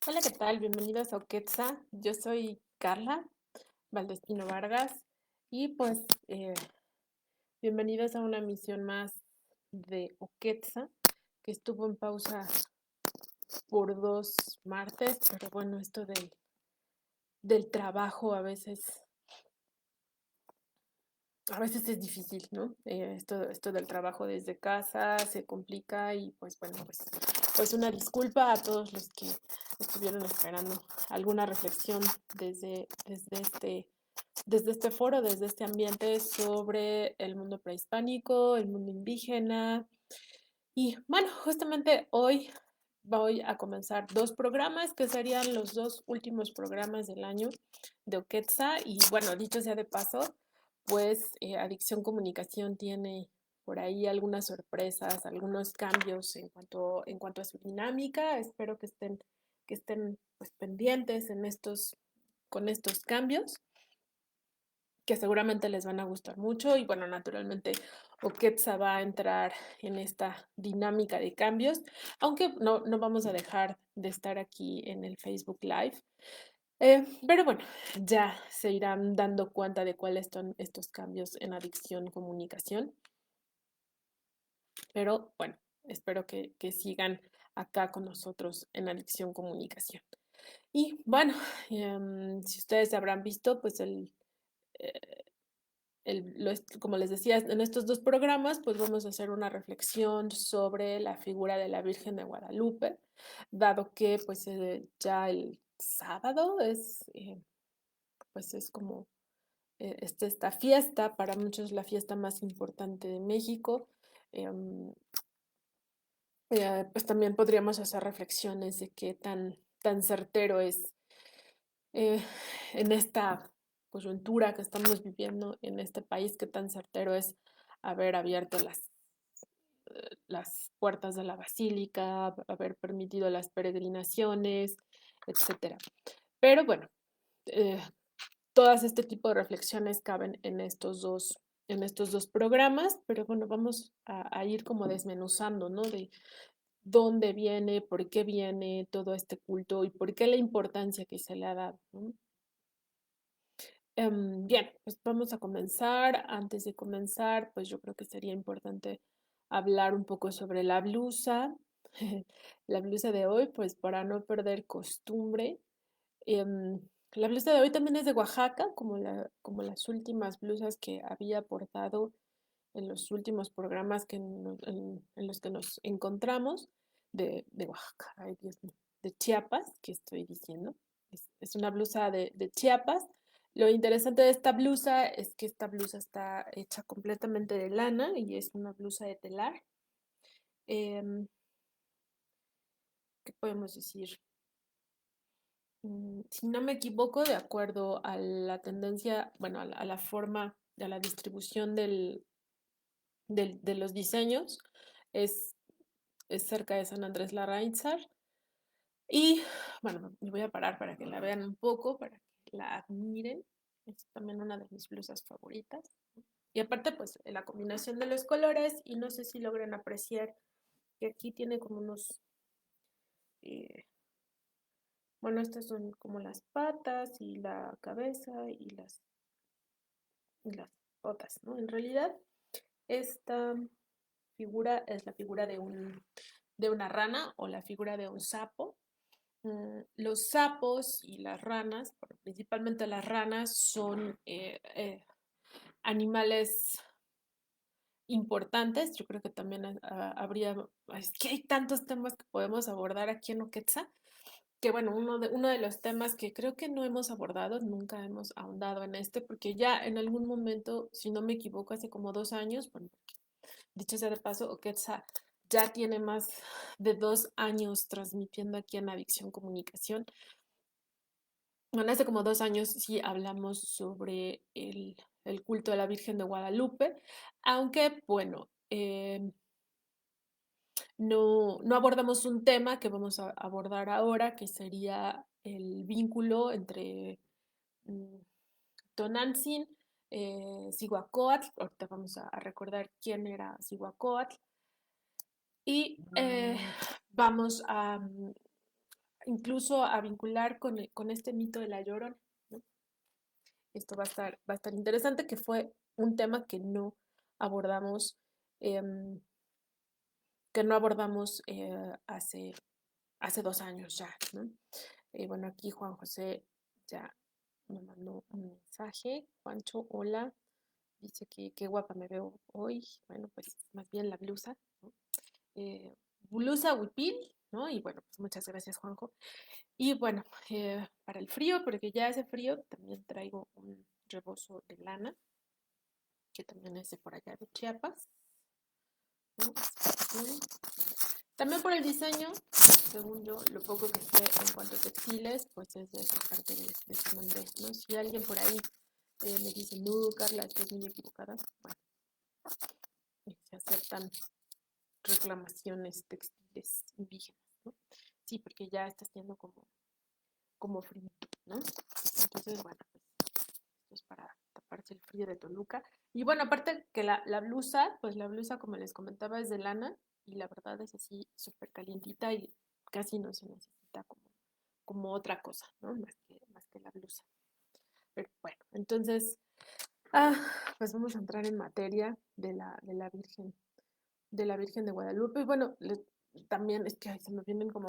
Hola, ¿qué tal? Bienvenidos a Oquetza. Yo soy Carla Valdespino Vargas y pues bienvenidos a una misión más de Oquetza que estuvo en pausa por 2 martes, pero bueno, esto del trabajo a veces es difícil, ¿no? Esto del trabajo desde casa se complica y pues bueno, pues una disculpa a todos los que estuvieron esperando alguna reflexión desde este foro, desde este ambiente sobre el mundo prehispánico, el mundo indígena. Y bueno, justamente hoy voy a comenzar 2 programas que serían los 2 últimos programas del año de Oquetza. Y bueno, dicho sea de paso, pues Adicción Comunicación tiene por ahí algunas sorpresas, algunos cambios en cuanto a su dinámica. Espero que estén pues, pendientes con estos cambios que seguramente les van a gustar mucho y bueno, naturalmente Oquetza va a entrar en esta dinámica de cambios, aunque no vamos a dejar de estar aquí en el Facebook Live. Pero bueno, ya se irán dando cuenta de cuáles son estos cambios en Adicción Comunicación. Pero bueno, espero que sigan acá con nosotros en Adicción Comunicación. Y bueno, si ustedes habrán visto, pues eh, como les decía, en estos 2 programas, pues vamos a hacer una reflexión sobre la figura de la Virgen de Guadalupe, dado que pues ya el sábado pues es como esta fiesta, para muchos la fiesta más importante de México. em, pues también podríamos hacer reflexiones de qué tan certero es eh, en esta coyuntura que estamos viviendo en este país, qué tan certero es haber abierto las puertas de la basílica, haber permitido las peregrinaciones, etcétera. Pero bueno, eh, todas este tipo de reflexiones caben en estos dos programas, pero bueno, vamos a ir como desmenuzando, ¿no? De dónde viene, por qué viene todo este culto y por qué la importancia que se le ha dado, ¿no? Bien, pues vamos a comenzar. Antes de comenzar, pues yo creo que sería importante hablar un poco sobre la blusa. La blusa de hoy, pues para no perder costumbre. Em, la blusa de hoy también es de Oaxaca, como las últimas blusas que había portado en los últimos programas en los que nos encontramos de Oaxaca, ay Dios mío, de Chiapas, que estoy diciendo. Es una blusa de Chiapas. Lo interesante de esta blusa es que esta blusa está hecha completamente de lana y es una blusa de telar. Em, ¿Qué podemos decir? Si no me equivoco, de acuerdo a la tendencia, bueno, a la forma, a la distribución de los diseños, es, es cerca de San Andrés Larrainzar. Y bueno, me voy a parar para que la vean un poco, para que la admiren. Es también una de mis blusas favoritas. Y aparte, pues la combinación de los colores, y no sé si logran apreciar que aquí tiene como eh, bueno, estas son como las patas y la cabeza y las botas, ¿no? En realidad, esta figura es la figura de una rana o la figura de un sapo. Los sapos y las ranas, principalmente las ranas, son animales importantes. Yo creo que también es que hay tantos temas que podemos abordar aquí en Oquetza, que bueno, uno de los temas que creo que no hemos abordado, nunca hemos ahondado en porque ya en algún momento, si no me equivoco, hace como 2 años, bueno, dicho sea de paso, Oquetza ya tiene más de 2 años transmitiendo aquí en Adicción Comunicación. Bueno, hace como 2 años sí hablamos sobre el culto de la Virgen de Guadalupe, aunque bueno, no abordamos un tema que vamos a abordar ahora, que sería el vínculo entre mm, Tonantzin, Cihuacóatl. Ahorita vamos a recordar quién era Cihuacóatl. Y vamos incluso a vincular con este mito de la Llorona, ¿no? Esto va a estar interesante, que fue un tema abordamos, em, que no abordamos hace 2 años ya, ¿no? Bueno, aquí Juan José ya me mandó un mensaje. Juancho, hola. Dice que qué guapa me veo hoy. Bueno, pues más bien la blusa, ¿no? Eh, Blusa huipil, ¿no? Y bueno, pues muchas gracias, Juanjo. Y bueno, para el frío, porque ya hace frío, también traigo un rebozo de lana, que también es de por allá de Chiapas, ¿no? También por el diseño, según yo, lo poco que sé en cuanto a textiles, pues es de esa parte de San Andrés, ¿no? Si alguien por ahí me dice, no, Carla, estás muy equivocada, bueno, se aceptan reclamaciones textiles indígenas, ¿no? Sí, porque ya está haciendo como frío, ¿no? Entonces, bueno, pues esto es para taparse el frío de Toluca. Y bueno, aparte que la blusa, pues la blusa, como les comentaba, es de lana y la verdad es así súper calientita y casi no se necesita como otra cosa, ¿no? Más que la blusa. Pero bueno, entonces, ah, pues vamos a entrar en materia de la Virgen de Guadalupe. Y bueno, también es que ay, se me vienen como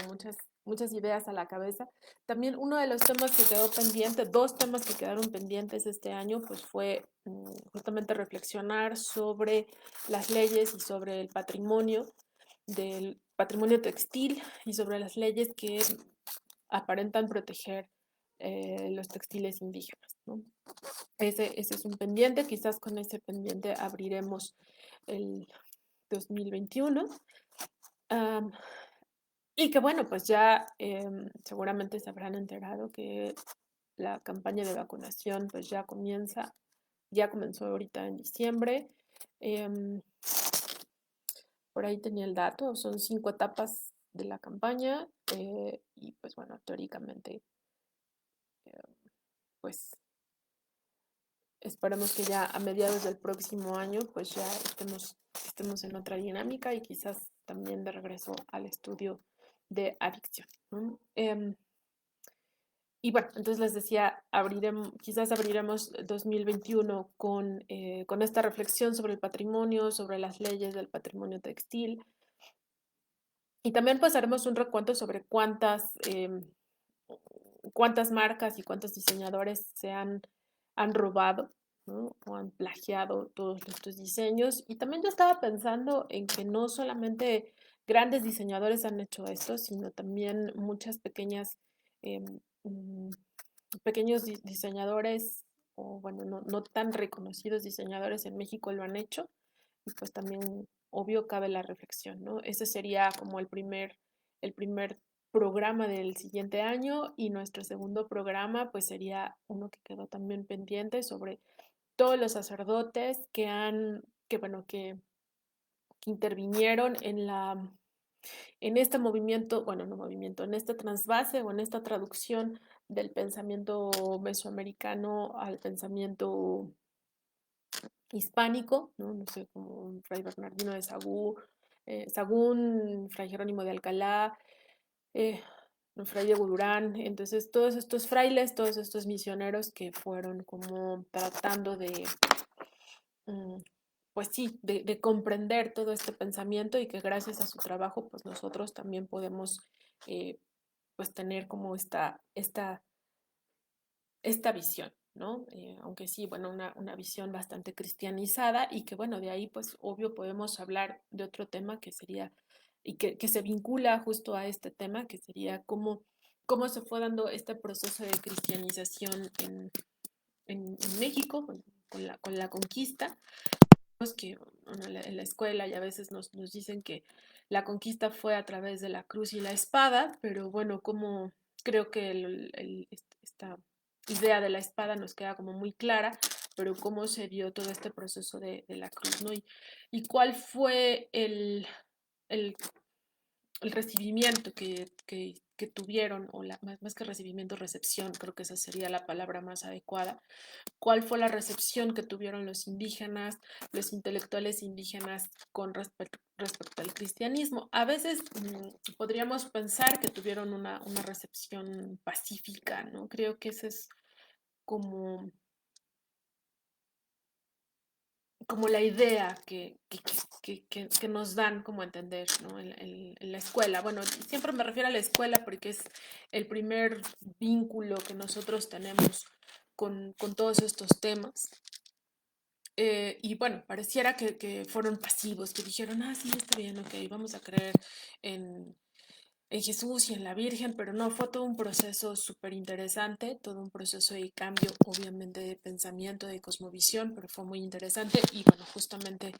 muchas ideas a la cabeza. También uno de los temas que quedó pendiente, dos temas que quedaron pendientes este año, pues fue justamente reflexionar sobre las leyes y sobre el patrimonio del patrimonio textil y sobre las leyes que aparentan proteger los textiles indígenas, ¿no? Ese es un pendiente, quizás con ese pendiente abriremos el 2021. Um, y que bueno, pues ya seguramente se habrán enterado que la campaña de vacunación pues ya comenzó ahorita en diciembre. Um, por ahí tenía el dato, son 5 etapas de la campaña y pues bueno, teóricamente pues esperemos que ya a mediados del próximo año pues ya estemos en otra dinámica y quizás también de regreso al estudio de adicción, ¿no? Y bueno, entonces les decía, quizás abriremos 2021 con esta reflexión sobre el patrimonio, sobre las leyes del patrimonio textil. Y también pues haremos un recuento sobre cuántas marcas y cuántos diseñadores han robado, ¿no? O han plagiado todos estos diseños. Y también yo estaba pensando en que no solamente grandes diseñadores han hecho esto, sino también muchas eh, mm, pequeños diseñadores, o bueno, no tan reconocidos diseñadores en México lo han hecho. Y pues también, obvio, cabe la reflexión, ¿no? Ese sería como el primer programa del siguiente año y nuestro segundo programa pues sería uno que quedó también pendiente sobre todos los sacerdotes que intervinieron en este movimiento, bueno, no movimiento, en este trasvase o en esta traducción del pensamiento mesoamericano al pensamiento hispánico, ¿no? No sé, como Fray Bernardino de Sagún, Fray Jerónimo de Alcalá, Fray Diego Durán. Entonces, todos estos frailes, todos estos misioneros que fueron como tratando mm, pues sí, de comprender todo este pensamiento y que gracias a su trabajo, pues nosotros también podemos, pues tener como esta visión, ¿no? Aunque sí, bueno, una visión bastante cristianizada y que, bueno, de ahí, pues, obvio, podemos hablar de otro tema que sería, y que se vincula justo a este tema, que sería cómo se fue dando este proceso de cristianización en México con la conquista. Que bueno, en la escuela y a veces nos dicen que la conquista fue a través de la cruz y la espada, pero bueno, como creo que esta idea de la espada nos queda como muy clara, pero cómo se dio todo este proceso de la cruz, ¿no? Y cuál fue el recibimiento que que tuvieron, o más que recibimiento, recepción, creo que esa sería la palabra más adecuada. ¿Cuál fue la recepción que tuvieron los indígenas, los intelectuales indígenas con respecto al cristianismo? A veces podríamos pensar que tuvieron una recepción pacífica, ¿no? Creo que ese es como como la idea que nos dan como a entender, ¿no? En la escuela. Bueno, siempre me refiero a la escuela porque es el primer vínculo que nosotros tenemos con todos estos temas. Y bueno, pareciera que fueron pasivos, que dijeron, ah, sí, está bien, ok, vamos a creer en, en Jesús y en la Virgen, pero no, fue todo un proceso súper interesante, todo un proceso de cambio, obviamente de pensamiento, de cosmovisión, pero fue muy interesante y bueno, justamente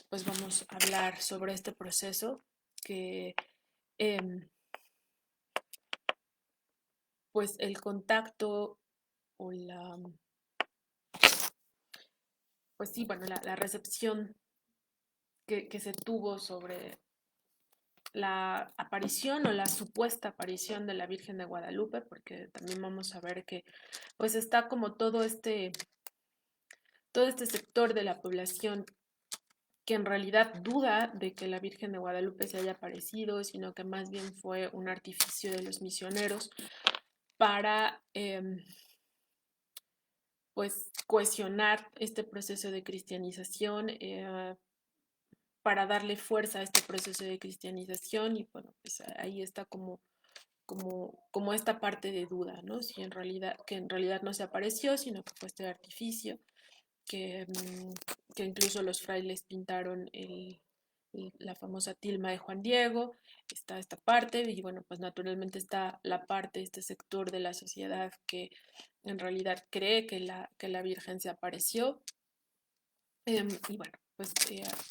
pues vamos a hablar sobre este proceso que eh, pues el contacto o pues sí, bueno, la recepción que se tuvo sobre la aparición o la supuesta aparición de la Virgen de Guadalupe, porque también vamos a ver que pues está como todo este sector de la población que en realidad duda de que la Virgen de Guadalupe se haya aparecido, sino que más bien fue un artificio de los misioneros para pues cohesionar este proceso de cristianización, para darle fuerza a este proceso de cristianización y bueno, pues ahí está como esta parte de duda, ¿no? Si en realidad, que en realidad no se apareció, sino que fue este artificio, que, que incluso los frailes pintaron la famosa tilma de Juan Diego, está esta parte, y bueno, pues naturalmente está la parte, este sector de la sociedad que en realidad cree que la Virgen se apareció. Y bueno, pues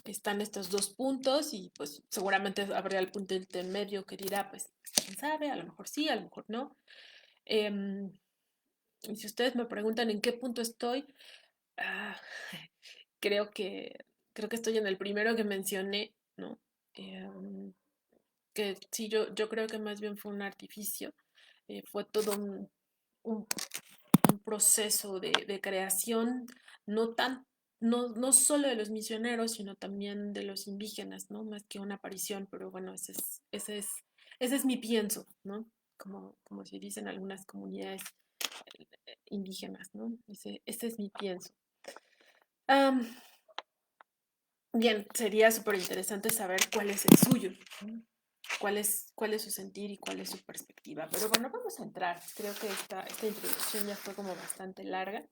están estos dos puntos y pues seguramente habría el punto intermedio que dirá, pues, quién sabe, a lo mejor sí, a lo mejor no. Em, y si ustedes me preguntan en qué punto estoy, ah, creo que, creo que estoy en el primero que mencioné, ¿no? Em, que sí, yo creo que más bien fue un artificio, fue todo un un proceso de creación, no tan, no solo de los misioneros, sino también de los indígenas, ¿no? Más que una aparición, pero bueno, ese es mi pienso, ¿no? Como se dice en algunas comunidades indígenas, ¿no? Ese es mi pienso. Um, bien, sería súper interesante saber cuál es el suyo, ¿no? Cuál es su sentir y cuál es su perspectiva. Pero bueno, vamos a entrar. Creo que esta introducción ya fue como bastante larga.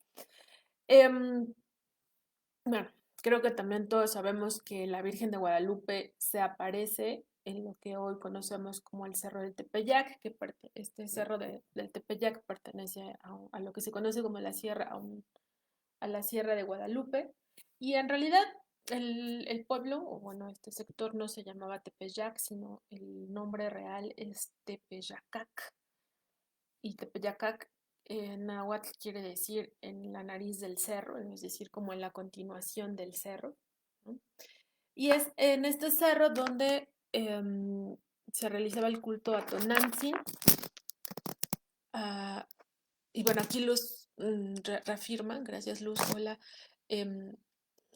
Um, Bueno, creo que también todos sabemos que la Virgen de Guadalupe se aparece en lo que hoy conocemos como el Cerro del Tepeyac, este cerro del Tepeyac pertenece a lo que se conoce como la sierra, a la Sierra de Guadalupe. Y en realidad el pueblo, o bueno, este sector no se llamaba Tepeyac, sino el nombre real es Tepeyacac. Y Tepeyacac en náhuatl quiere decir en la nariz del cerro, es decir, como en la continuación del cerro, ¿no? Y es en este cerro donde se realizaba el culto a Tonantzin. Ah, y bueno, aquí Luz reafirma, gracias Luz, hola, em,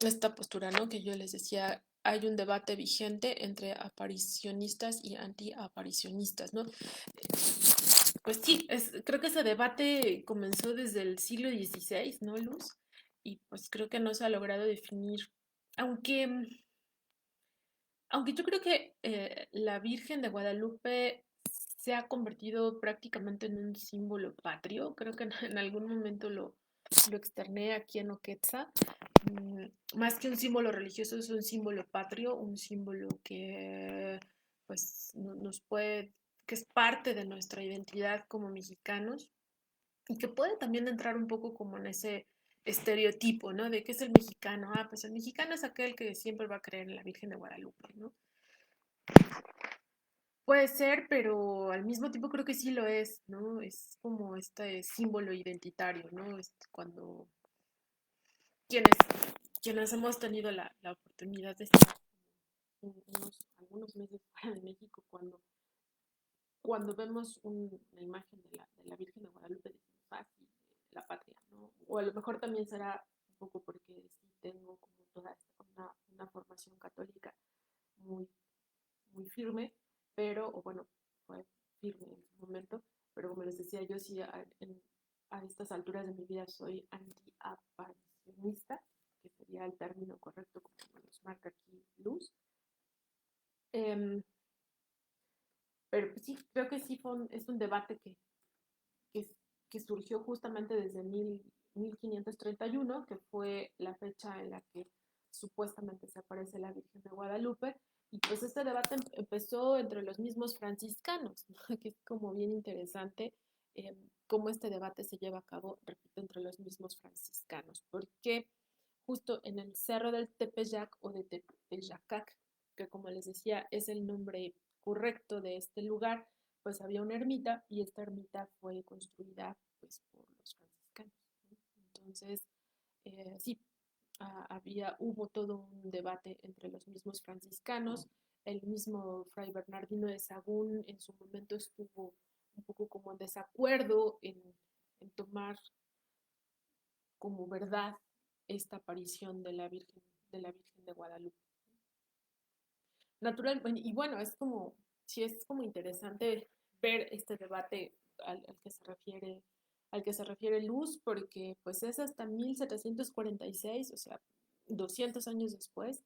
esta postura, ¿no? Que yo les decía, hay un debate vigente entre aparicionistas y antiaparicionistas, ¿no? Pues sí, creo que ese debate comenzó desde el siglo XVI, ¿no, Luz? Y pues creo que no se ha logrado definir, aunque, aunque yo creo que la Virgen de Guadalupe se ha convertido prácticamente en un símbolo patrio, creo que en algún momento lo externé aquí en Oquetza. Más que un símbolo religioso, es un símbolo patrio, un símbolo que pues nos puede, que es parte de nuestra identidad como mexicanos y que puede también entrar un poco como en ese estereotipo, ¿no? De qué es el mexicano. Ah, pues el mexicano es aquel que siempre va a creer en la Virgen de Guadalupe, ¿no? Puede ser, pero al mismo tiempo creo que sí lo es, ¿no? Es como este símbolo identitario, ¿no? Es cuando quienes, quienes hemos tenido la oportunidad de estar algunos meses fuera de México, cuando cuando vemos una imagen de la Virgen de Guadalupe, decimos, ah, sí, la patria, ¿no? O a lo mejor también será un poco porque sí tengo como toda una formación católica muy, muy firme, pero, o bueno, fue firme en su momento, pero como les decía, yo sí a estas alturas de mi vida soy antiaparicionista, que sería el término correcto como nos marca aquí Luz. Eh, pero pues sí, creo que sí es un debate que, que surgió justamente desde 1531, que fue la fecha en la que supuestamente se aparece la Virgen de Guadalupe. Y pues este debate empezó entre los mismos franciscanos, ¿no? Que es como bien interesante cómo este debate se lleva a cabo, repito, entre los mismos franciscanos, porque justo en el cerro del Tepeyac o de Tepeyacac, que como les decía es el nombre correcto de este lugar, pues había una ermita y esta ermita fue construida pues por los franciscanos, ¿no? Entonces, sí, hubo todo un debate entre los mismos franciscanos, el mismo Fray Bernardino de Sahagún en su momento estuvo un poco como en desacuerdo en tomar como verdad esta aparición de la Virgen de Guadalupe. Natural, y bueno, sí es como interesante ver este debate al que se refiere Luz, porque pues es hasta 1746, o sea, 200 años después,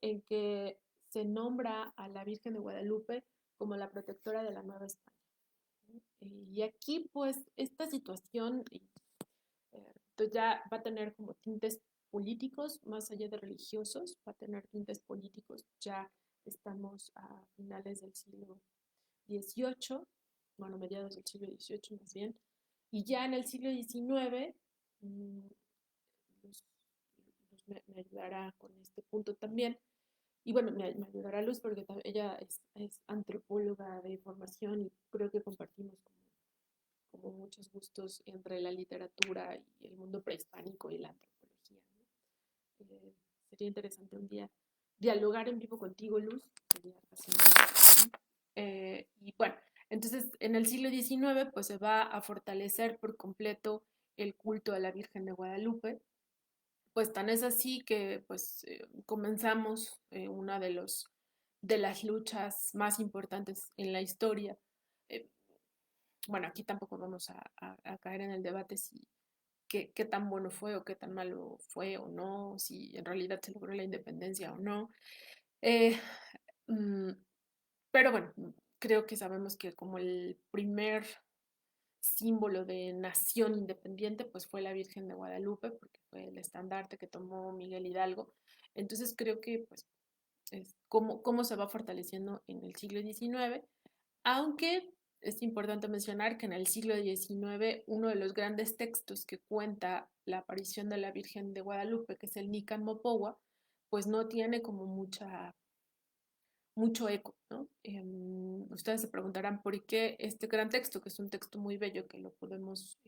en que se nombra a la Virgen de Guadalupe como la protectora de la Nueva España. Y aquí pues esta situación ya va a tener como tintes políticos, más allá de religiosos, va a tener tintes políticos. Ya estamos a finales del siglo XVIII, bueno, mediados del siglo XVIII más bien, y ya en el siglo XIX, mmm, Luz, me ayudará con este punto también, y bueno, me ayudará Luz porque ella es antropóloga de formación y creo que compartimos como muchos gustos entre la literatura y el mundo prehispánico y la antropología, ¿no? Sería interesante un día dialogar en vivo contigo, Luz. Sería fascinante, ¿no? Y bueno, entonces en el siglo XIX pues se va a fortalecer por completo el culto a la Virgen de Guadalupe. Pues tan es así que pues comenzamos una de las luchas más importantes en la historia. Eh, bueno, aquí tampoco vamos a caer en el debate si qué tan bueno fue o qué tan malo fue o no, si en realidad se logró la independencia o no. Eh, mm, pero bueno, creo que sabemos que como el primer símbolo de nación independiente, pues fue la Virgen de Guadalupe, porque fue el estandarte que tomó Miguel Hidalgo. Entonces creo que pues es cómo se va fortaleciendo en el siglo XIX, aunque es importante mencionar que en el siglo XIX uno de los grandes textos que cuenta la aparición de la Virgen de Guadalupe, que es el Nican Mopowa, pues no tiene como mucho eco, ¿no? Ustedes se preguntarán por qué este gran texto, que es un texto muy bello, que lo podemos,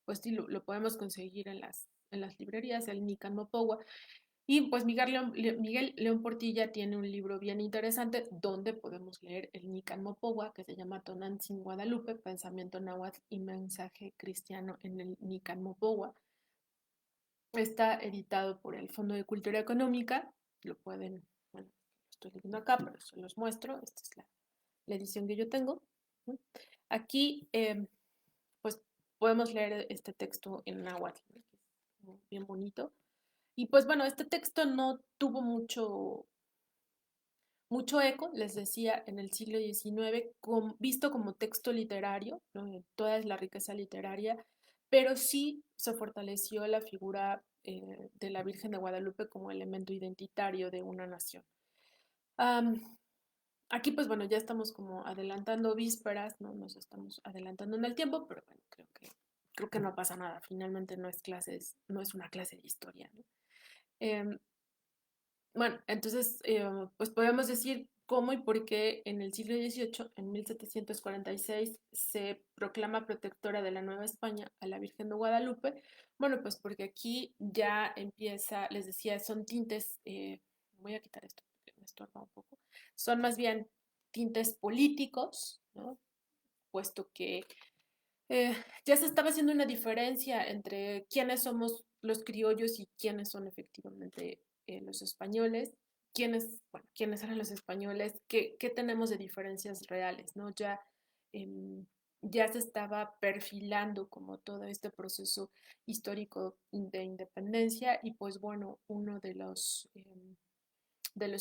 pues sí, lo podemos conseguir en las librerías, el Nican Mopowa. Y pues Miguel León Portilla tiene un libro bien interesante donde podemos leer el Nican Mopowa, que se llama Tonantzin Guadalupe, Pensamiento Náhuatl y Mensaje Cristiano en el Nican Mopowa. Está editado por el Fondo de Cultura Económica, lo pueden, bueno, lo estoy leyendo acá, pero se los muestro, esta es la edición que yo tengo, ¿no? Aquí, pues podemos leer este texto en náhuatl, ¿no? Que es bien bonito. Y pues bueno, este texto no tuvo mucho eco, les decía, en el siglo XIX, visto como texto literario, ¿no? Toda es la riqueza literaria, pero sí se fortaleció la figura de la Virgen de Guadalupe como elemento identitario de una nación. Um, Aquí, pues bueno, ya estamos como adelantando vísperas, ¿no? Nos estamos adelantando en el tiempo, pero bueno, creo que no pasa nada. Finalmente no es una clase de historia, ¿no? Eh, bueno, entonces, pues podemos decir cómo y por qué en el siglo XVIII, en 1746, se proclama protectora de la Nueva España a la Virgen de Guadalupe. Bueno, pues porque aquí ya empieza, les decía, son tintes, voy a quitar esto porque me estorba un poco, son más bien tintes políticos, ¿no? Puesto que eh, ya se estaba haciendo una diferencia entre quiénes somos los criollos y quiénes son efectivamente los españoles, quiénes eran los españoles, qué tenemos de diferencias reales, ¿no? Eh, ya se estaba perfilando como todo este proceso histórico de independencia y pues bueno, uno de los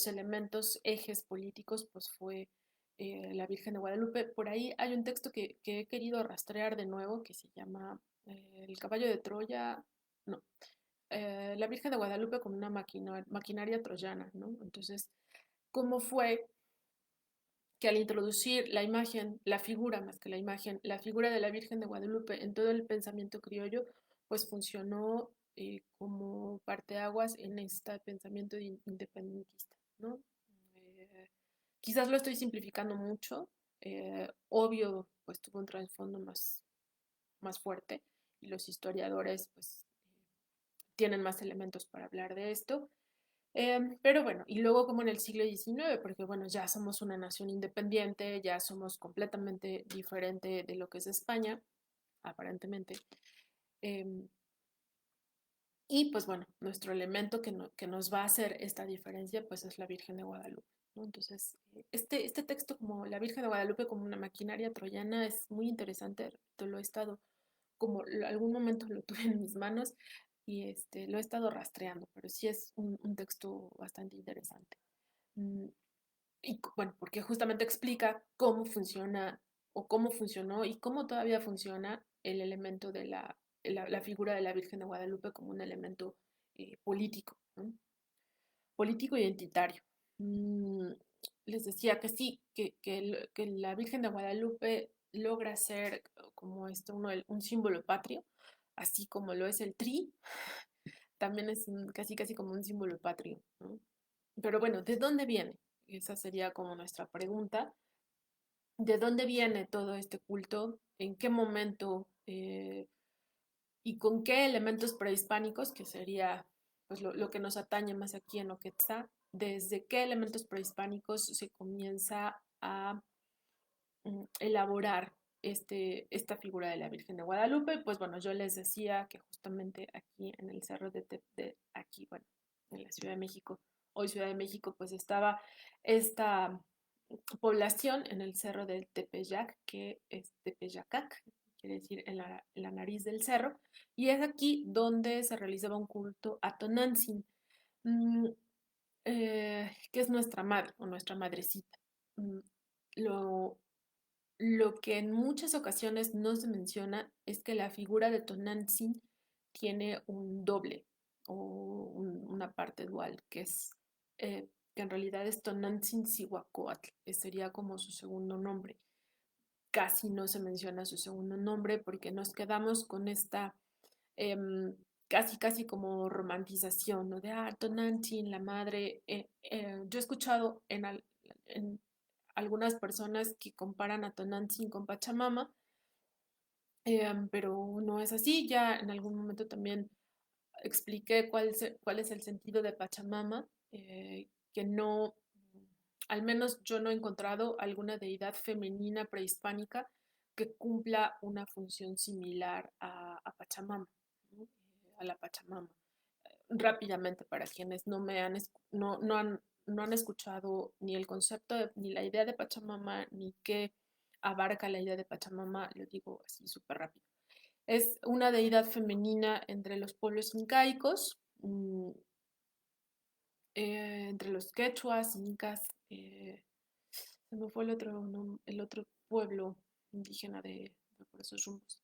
elementos ejes políticos pues fue la Virgen de Guadalupe. Por ahí hay un texto que he querido rastrear de nuevo que se llama El caballo de Troya, no, la Virgen de Guadalupe como una maquinaria troyana, ¿no? Entonces, ¿cómo fue que al introducir la imagen, la figura más que la imagen, la figura de la Virgen de Guadalupe en todo el pensamiento criollo, pues funcionó como parteaguas en este pensamiento independentista, ¿no? Eh, Quizás lo estoy simplificando mucho, obvio, pues tuvo un trasfondo más fuerte y los historiadores pues tienen más elementos para hablar de esto. Pero bueno, y luego como en el siglo XIX, porque bueno, ya somos una nación independiente, ya somos completamente diferente de lo que es España, aparentemente. Eh, y pues bueno, nuestro elemento que nos va a hacer esta diferencia pues es la Virgen de Guadalupe, ¿no? Entonces, este texto como la Virgen de Guadalupe como una maquinaria troyana es muy interesante, lo he estado, como algún momento lo tuve en mis manos y lo he estado rastreando, pero sí es un texto bastante interesante. Mm, Y bueno, porque justamente explica cómo funciona o cómo funcionó y cómo todavía funciona el elemento de la figura de la Virgen de Guadalupe como un elemento político, ¿no? Político identitario. Mm, Les decía que sí, que la Virgen de Guadalupe logra ser como un símbolo patrio, así como lo es el tri, también es casi casi como un símbolo patrio, ¿no? Pero bueno, ¿de dónde viene? Esa sería como nuestra pregunta. ¿De dónde viene todo este culto? ¿En qué momento? ¿Y con qué elementos prehispánicos? Que sería pues, lo que nos atañe más aquí en Oquetzá. ¿Desde qué elementos prehispánicos se comienza a elaborar esta figura de la Virgen de Guadalupe? Pues bueno, yo les decía que justamente aquí en el cerro aquí, bueno, en la Ciudad de México, hoy Ciudad de México, pues estaba esta población en el cerro del Tepeyac, que es Tepeyacac, quiere decir en la nariz del cerro, y es aquí donde se realizaba un culto a Tonantzin, mm, que es nuestra madre o nuestra madrecita. Mm, Lo, lo que en muchas ocasiones no se menciona es que la figura de Tonantzin tiene un doble o una parte dual, que en realidad es Tonantzin Cihuacóatl, que sería como su segundo nombre. Casi no se menciona su segundo nombre porque nos quedamos con esta casi, casi como romantización, ¿no? De, Tonantzin, la madre. Yo he escuchado en algunas personas que comparan a Tonantzin con Pachamama, pero no es así. Ya en algún momento también expliqué cuál es el sentido de Pachamama, que no, al menos yo no he encontrado alguna deidad femenina prehispánica que cumpla una función similar a Pachamama, ¿no? A la Pachamama. Rápidamente, para quienes no han escuchado ni el concepto, ni la idea de Pachamama, ni qué abarca la idea de Pachamama, lo digo así súper rápido. Es una deidad femenina entre los pueblos incaicos, entre los quechuas, incas, se me fue el otro pueblo indígena de por esos rumbos.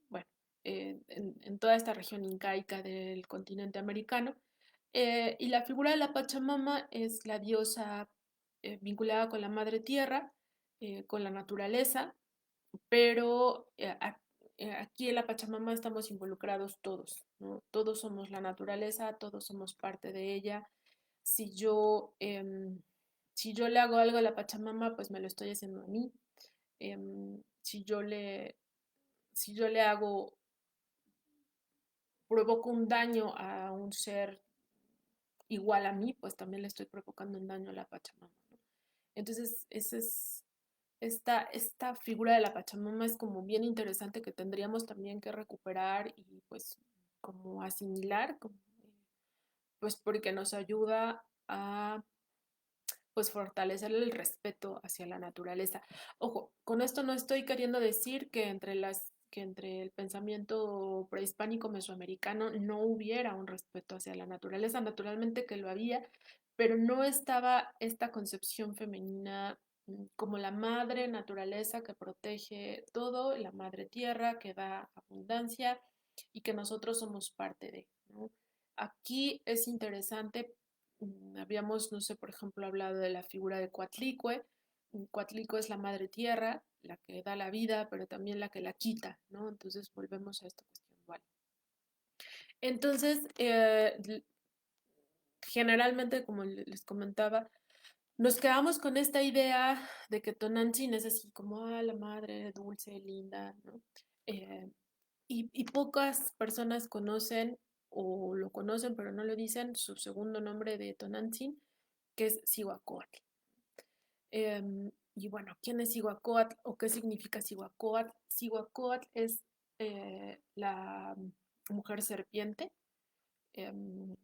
Bueno, en toda esta región incaica del continente americano. Y la figura de la Pachamama es la diosa vinculada con la madre tierra, con la naturaleza, pero aquí en la Pachamama estamos involucrados todos, ¿no? Todos somos la naturaleza, todos somos parte de ella. Si yo, si yo le hago algo a la Pachamama, pues me lo estoy haciendo a mí. Em, si yo le, si yo le hago, provoco un daño a un ser igual a mí, pues también le estoy provocando un daño a la Pachamama, ¿no? Entonces, esta figura de la Pachamama es como bien interesante que tendríamos también que recuperar y pues como asimilar, pues porque nos ayuda a pues fortalecer el respeto hacia la naturaleza. Ojo, con esto no estoy queriendo decir que entre el pensamiento prehispánico mesoamericano no hubiera un respeto hacia la naturaleza, naturalmente que lo había, pero no estaba esta concepción femenina como la madre naturaleza que protege todo, la madre tierra que da abundancia y que nosotros somos parte de, ¿no? Aquí es interesante, habíamos, no sé, por ejemplo, hablado de la figura de Coatlicue. Coatlicue es la madre tierra, la que da la vida, pero también la que la quita, ¿no? Entonces volvemos a esta cuestión dual. Entonces, generalmente, como les comentaba, nos quedamos con esta idea de que Tonantzin es así como la madre dulce, linda, ¿no? Eh, y pocas personas conocen o lo conocen pero no lo dicen, su segundo nombre de Tonantzin, que es Cihuacóatl. Y bueno, ¿quién es Cihuacóatl o qué significa Cihuacóatl? Cihuacóatl es la mujer serpiente, em,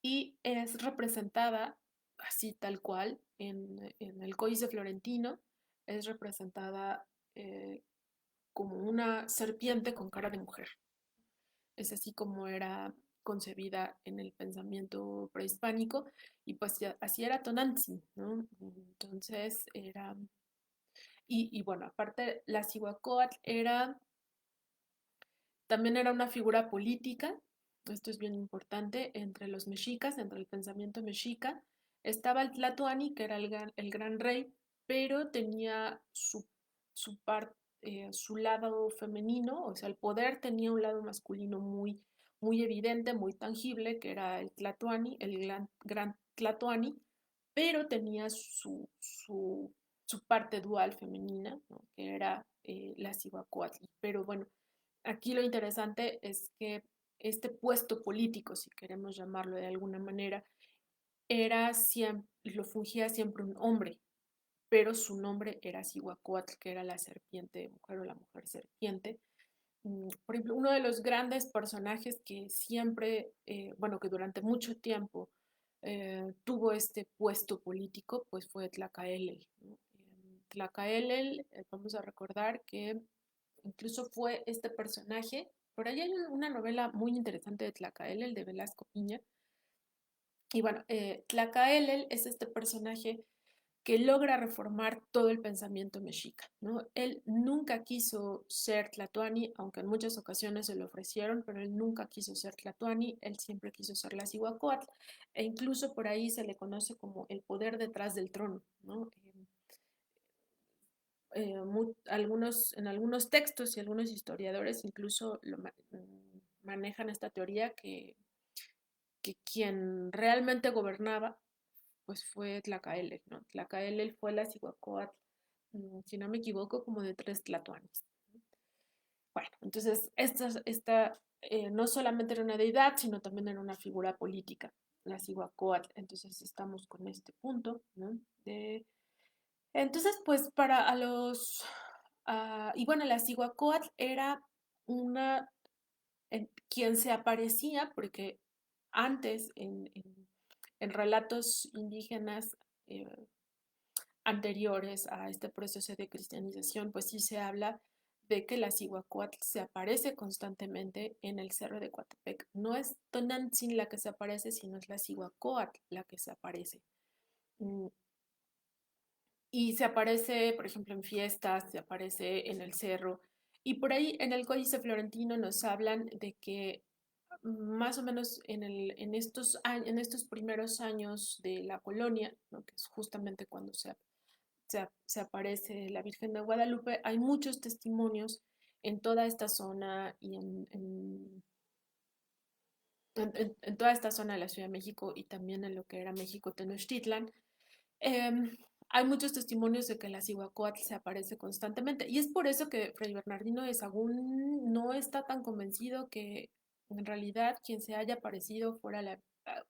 y es representada así tal cual en el Códice Florentino, es representada como una serpiente con cara de mujer. Es así como era concebida en el pensamiento prehispánico y pues así era Tonantzin, ¿no? Entonces era, y bueno, aparte la Cihuacóatl también era una figura política, esto es bien importante, entre los mexicas, entre el pensamiento mexica. Estaba el Tlatoani, que era el gran rey, pero tenía su lado femenino, o sea, el poder tenía un lado masculino muy evidente, muy tangible, que era el Tlatoani, el gran Tlatoani, pero tenía su parte dual femenina, ¿no? Que era la Cihuacóatl. Pero bueno, aquí lo interesante es que este puesto político, si queremos llamarlo de alguna manera, lo fungía siempre un hombre, pero su nombre era Cihuacóatl, que era la serpiente mujer o la mujer serpiente. Por ejemplo, uno de los grandes personajes que siempre, bueno, que durante mucho tiempo tuvo este puesto político, pues fue Tlacaelel, ¿no? Tlacaelel, vamos a recordar que incluso fue este personaje, por ahí hay una novela muy interesante de Tlacaelel, de Velasco Piña, y bueno, Tlacaelel es este personaje que logra reformar todo el pensamiento mexica, ¿no? Él nunca quiso ser tlatoani, aunque en muchas ocasiones se lo ofrecieron, pero él nunca quiso ser tlatoani, él siempre quiso ser la Cihuacóatl, e incluso por ahí se le conoce como el poder detrás del trono, ¿no? En algunos textos y algunos historiadores incluso manejan esta teoría que quien realmente gobernaba pues fue Tlacaelel, ¿no? Tlacaelel fue la Cihuacóatl, si no me equivoco, como de 3 tlatoanis. Bueno, entonces esta no solamente era una deidad, sino también era una figura política, la Cihuacóatl. Entonces estamos con este punto, ¿no? Entonces, pues para a los... y bueno, la Cihuacóatl era una... quien se aparecía, porque antes en relatos indígenas anteriores a este proceso de cristianización, pues sí se habla de que la Cihuacóatl se aparece constantemente en el cerro de Coatepec. No es Tonantzin la que se aparece, sino es la Cihuacóatl la que se aparece. Mm, Y se aparece, por ejemplo, en fiestas, se aparece en el cerro. Y por ahí en el Códice Florentino nos hablan de que más o menos en estos primeros años de la colonia, ¿no? Que es justamente cuando se aparece la Virgen de Guadalupe, hay muchos testimonios en toda esta zona y en toda esta zona de la Ciudad de México y también en lo que era México Tenochtitlan. Hay muchos testimonios de que la Cihuacóatl se aparece constantemente y es por eso que Fray Bernardino de Sahagún no está tan convencido que en realidad quien se haya aparecido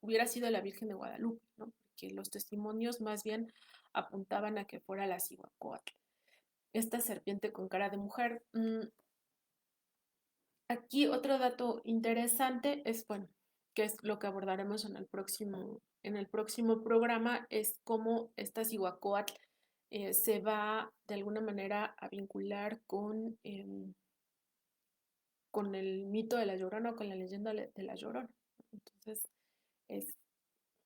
hubiera sido la Virgen de Guadalupe, ¿no? Porque los testimonios más bien apuntaban a que fuera la Cihuacóatl, esta serpiente con cara de mujer. Aquí otro dato interesante es, bueno, que es lo que abordaremos en el próximo programa, es cómo esta Cihuacóatl se va de alguna manera a vincular con el mito de la Llorona o con la leyenda de la Llorona. Entonces, es,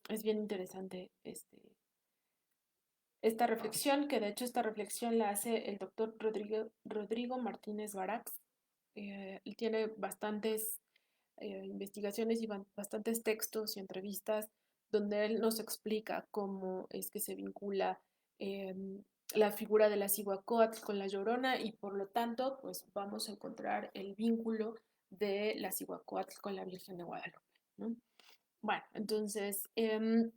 es bien interesante esta reflexión, que de hecho esta reflexión la hace el doctor Rodrigo Martínez Barax. Él tiene bastantes investigaciones y bastantes textos y entrevistas donde él nos explica cómo es que se vincula eh, la figura de la Cihuacóatl con la Llorona y por lo tanto pues vamos a encontrar el vínculo de la Cihuacóatl con la Virgen de Guadalupe, ¿no? Bueno, entonces en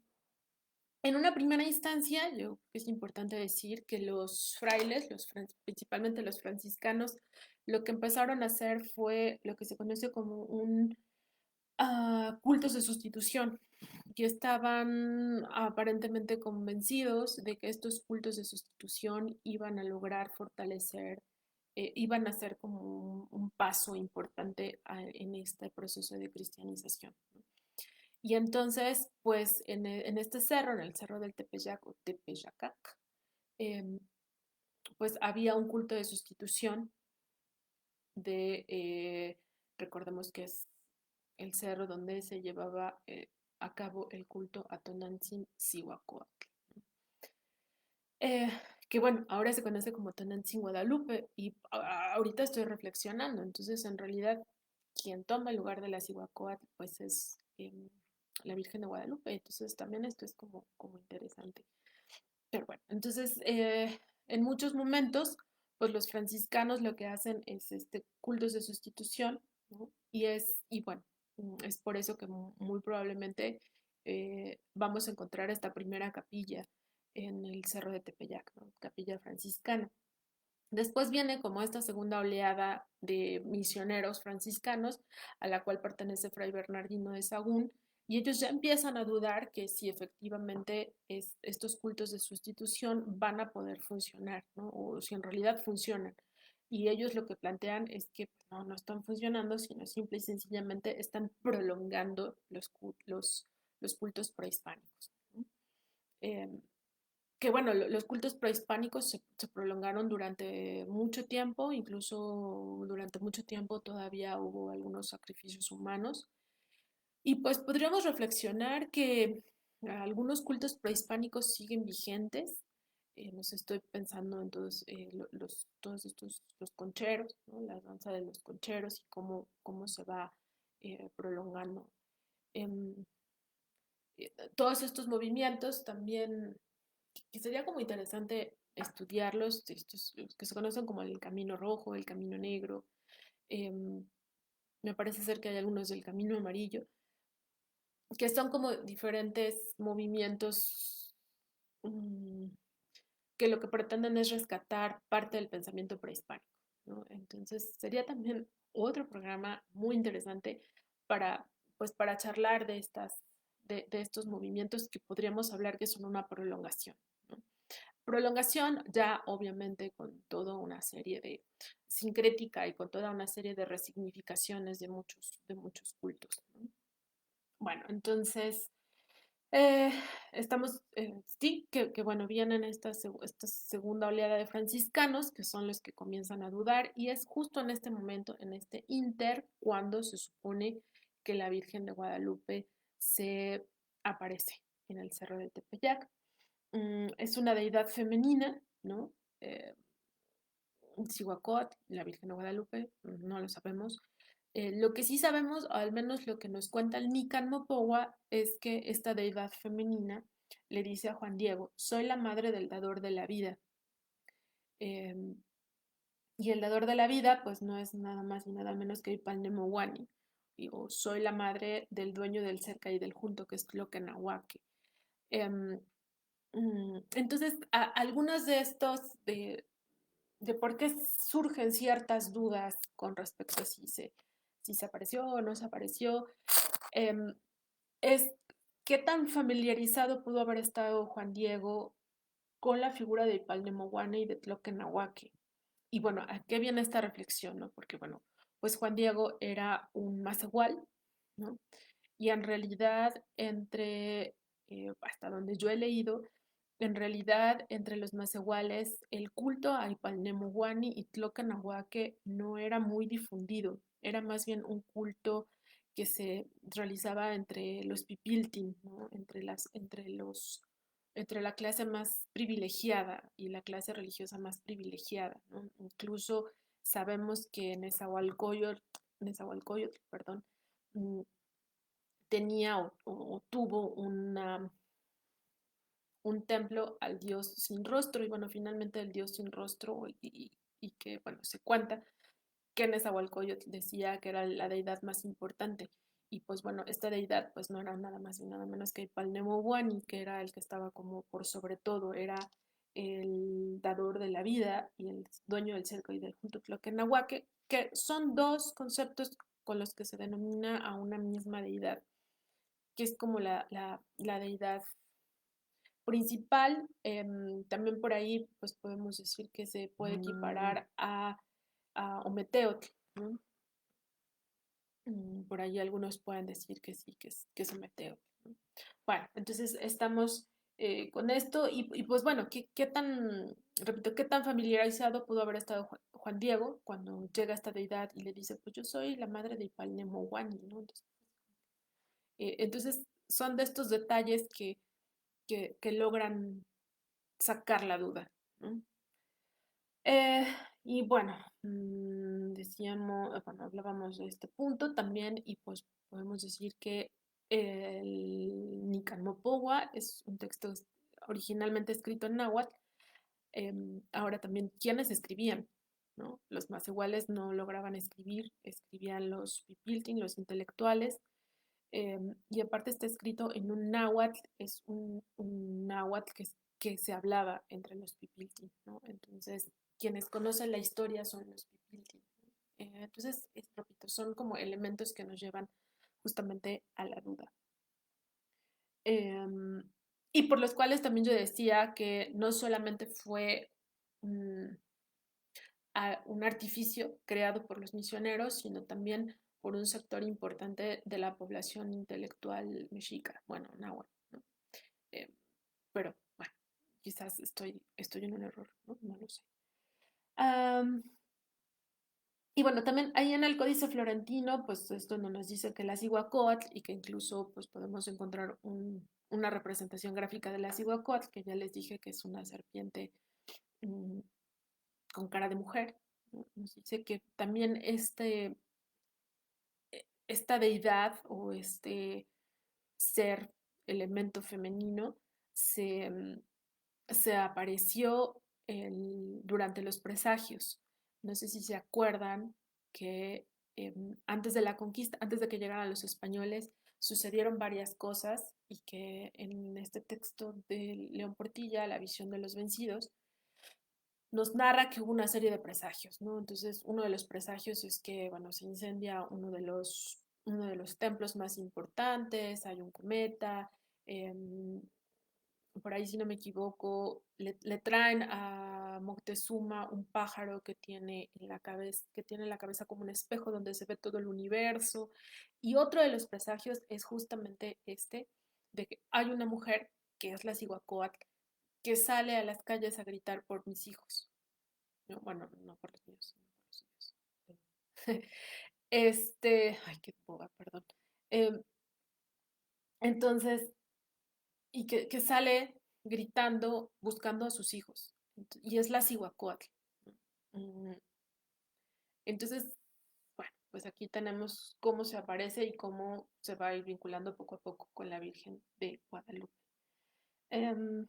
una primera instancia, es importante decir que los frailes, principalmente los franciscanos, lo que empezaron a hacer fue lo que se conoce como un cultos de sustitución, que estaban aparentemente convencidos de que estos cultos de sustitución iban a lograr fortalecer, iban a ser como un paso importante en este proceso de cristianización, ¿no? Y entonces, pues en este cerro, en el cerro del Tepeyac o Tepeyacac, em, pues había un culto de sustitución recordemos que es el cerro donde se llevaba a cabo el culto a Tonantzin Cihuacóatl. Eh, que bueno, ahora se conoce como Tonantzin Guadalupe y ahorita estoy reflexionando, entonces en realidad quien toma el lugar de la Cihuacóatl pues es la Virgen de Guadalupe, entonces también esto es como interesante. Pero bueno, entonces en muchos momentos pues los franciscanos lo que hacen es cultos de sustitución, ¿no? Y bueno, es por eso que muy probablemente vamos a encontrar esta primera capilla en el Cerro de Tepeyac, ¿no? Capilla franciscana. Después viene como esta segunda oleada de misioneros franciscanos, a la cual pertenece Fray Bernardino de Sahagún, y ellos ya empiezan a dudar que si efectivamente estos cultos de sustitución van a poder funcionar, ¿no? O si en realidad funcionan. Y ellos lo que plantean es que no están funcionando, sino simple y sencillamente están prolongando los cultos prehispánicos, ¿no? Eh, que bueno, los cultos prehispánicos se prolongaron durante mucho tiempo, incluso durante mucho tiempo todavía hubo algunos sacrificios humanos. Y pues podríamos reflexionar que algunos cultos prehispánicos siguen vigentes. Nos estoy pensando en todos estos, los concheros, ¿no? La danza de los concheros y cómo se va prolongando. Em, Todos estos movimientos también que sería como interesante estudiarlos, estos, los que se conocen como el camino rojo, el camino negro. eh, Me parece ser que hay algunos del camino amarillo, que son como diferentes movimientos que lo que pretenden es rescatar parte del pensamiento prehispánico, ¿no? Entonces sería también otro programa muy interesante para, pues, para charlar de estos movimientos que podríamos hablar que son una prolongación, ¿no? Prolongación ya obviamente con toda una serie de sincrética y con toda una serie de resignificaciones de muchos cultos, ¿no? Bueno, entonces eh, estamos, sí, que bueno, vienen esta segunda oleada de franciscanos, que son los que comienzan a dudar, y es justo en este momento, en este inter, cuando se supone que la Virgen de Guadalupe se aparece en el Cerro de Tepeyac. Es una deidad femenina, ¿no? Eh, Cihuacóatl, la Virgen de Guadalupe, no lo sabemos. Lo que sí sabemos, o al menos lo que nos cuenta el Nican Mopowa, es que esta deidad femenina le dice a Juan Diego, soy la madre del dador de la vida. Eh, y el dador de la vida, pues no es nada más y nada menos que Ipalnemowani. Digo, soy la madre del dueño del cerca y del junto, que es Tloquenahuaque. Eh, entonces, algunos de estos, de por qué surgen ciertas dudas con respecto a si se apareció o no se apareció, eh, es qué tan familiarizado pudo haber estado Juan Diego con la figura de Ipalnemohuana y de Tloquenahuaque. Y bueno, ¿a qué viene esta reflexión, no? Porque bueno, pues Juan Diego era un macehual, ¿no? Y en realidad, hasta donde yo he leído, en realidad entre los macehuales, el culto a Ipalnemohuani y Tloquenahuaque no era muy difundido, era más bien un culto que se realizaba entre los pipiltin, ¿no? Entre la clase más privilegiada y la clase religiosa más privilegiada, ¿no? Incluso sabemos que Nezahualcóyotl, perdón, mm, tenía o tuvo un templo al dios sin rostro, y bueno, finalmente el dios sin rostro, y que, bueno, se cuenta que Nezahualcóyotl decía que era la deidad más importante, y pues bueno, esta deidad pues no era nada más y nada menos que Ipalnemohuani, que era el que estaba como por sobre todo, era el dador de la vida y el dueño del cerco y del Juntotloquenahuaque, que son dos conceptos con los que se denomina a una misma deidad, que es como la deidad principal. También por ahí pues podemos decir que se puede equiparar a Ometeotl, ¿no? Por ahí algunos pueden decir que sí, que es Ometeotl, ¿no? Bueno, entonces estamos con esto y pues bueno, repito, qué tan familiarizado pudo haber estado Juan Diego cuando llega esta deidad y le dice, pues yo soy la madre de Ipalnemohuani, ¿no? Entonces son de estos detalles que logran sacar la duda, ¿no? Eh, y bueno, bueno, hablábamos de este punto también y pues podemos decir que el Nican Mopohua es un texto originalmente escrito en náhuatl. Ahora también, ¿quiénes escribían? ¿No? Los más iguales no lograban escribir, escribían los pipiltin, los intelectuales, y aparte está escrito en un náhuatl, es un náhuatl que se hablaba entre los pipiltin, ¿no? Entonces, quienes conocen la historia son los pipiltin. Entonces, repito, son como elementos que nos llevan justamente a la duda. Em, y por los cuales también yo decía que no solamente fue mm, un artificio creado por los misioneros, sino también por un sector importante de la población intelectual mexica, bueno, náhuatl, ¿no? Eh, pero bueno, quizás estoy en un error, ¿no? No lo sé. Um, y bueno, también ahí en el Códice Florentino, pues es donde nos dice que la Cihuacóatl y que incluso pues podemos encontrar una representación gráfica de la Cihuacóatl, que ya les dije que es una serpiente um, con cara de mujer, ¿no? Nos dice que también esta deidad o este ser, elemento femenino, se, se apareció durante los presagios. No sé si se acuerdan que antes de la conquista, antes de que llegaran los españoles, sucedieron varias cosas y que en este texto de León Portilla, La visión de los vencidos, nos narra que hubo una serie de presagios, ¿no? Entonces, uno de los presagios es que, bueno, se incendia uno de los templos más importantes, hay un cometa, por ahí, si no me equivoco, le traen a Moctezuma un pájaro que tiene la cabeza como un espejo donde se ve todo el universo. Y otro de los presagios es justamente de que hay una mujer, que es la Cihuacóatl, que sale a las calles a gritar por mis hijos. No, bueno, no por los míos, sino por los suyos. Ay, qué boba, perdón. Em, entonces, y que sale gritando, buscando a sus hijos. Y es la Cihuacóatl. Mm, Entonces, bueno, pues aquí tenemos cómo se aparece y cómo se va a ir vinculando poco a poco con la Virgen de Guadalupe. Em,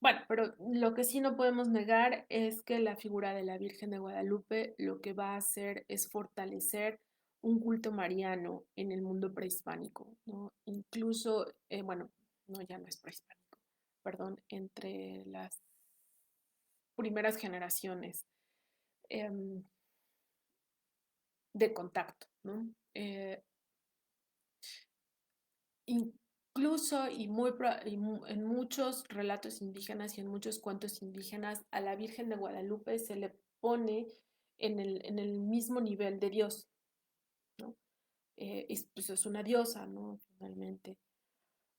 Bueno, pero lo que sí no podemos negar es que la figura de la Virgen de Guadalupe lo que va a hacer es fortalecer un culto mariano en el mundo prehispánico, ¿no? Incluso, bueno, no, ya no es prehispánico, perdón, entre las primeras generaciones em, de contacto, ¿no? incluso en muchos relatos indígenas y en muchos cuentos indígenas, a la Virgen de Guadalupe se le pone en el mismo nivel de Dios, ¿no? Pues es una diosa, ¿no? Finalmente.